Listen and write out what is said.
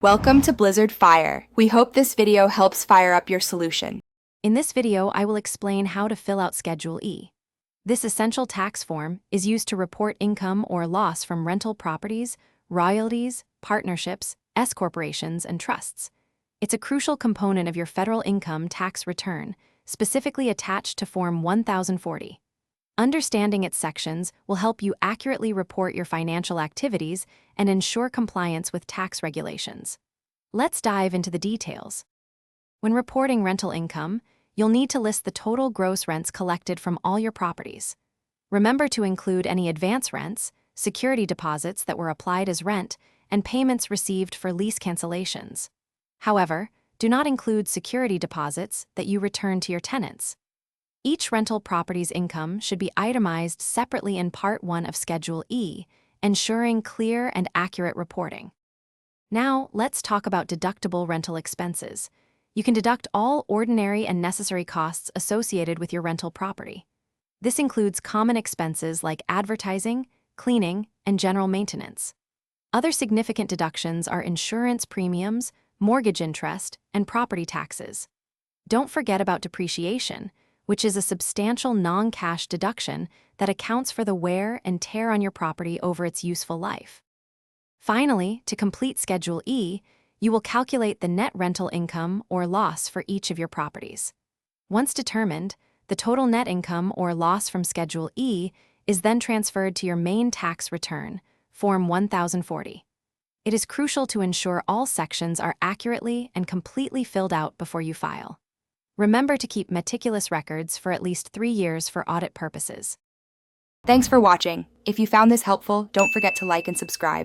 Welcome to Blizzard Fire. We hope this video helps fire up your solution. In this video, I will explain how to fill out Schedule E. This essential tax form is used to report income or loss from rental properties, royalties, partnerships, S-corporations, and trusts. It's a crucial component of your federal income tax return, specifically attached to Form 1040. Understanding its sections will help you accurately report your financial activities and ensure compliance with tax regulations. Let's dive into the details. When reporting rental income, you'll need to list the total gross rents collected from all your properties. Remember to include any advance rents, security deposits that were applied as rent, and payments received for lease cancellations. However, do not include security deposits that you return to your tenants. Each rental property's income should be itemized separately in Part 1 of Schedule E, ensuring clear and accurate reporting. Now, let's talk about deductible rental expenses. You can deduct all ordinary and necessary costs associated with your rental property. This includes common expenses like advertising, cleaning, and general maintenance. Other significant deductions are insurance premiums, mortgage interest, and property taxes. Don't forget about depreciation, which is a substantial non-cash deduction that accounts for the wear and tear on your property over its useful life. Finally, to complete Schedule E, you will calculate the net rental income or loss for each of your properties. Once determined, the total net income or loss from Schedule E is then transferred to your main tax return, Form 1040. It is crucial to ensure all sections are accurately and completely filled out before you file. Remember to keep meticulous records for at least 3 years for audit purposes. Thanks for watching. If you found this helpful, don't forget to like and subscribe.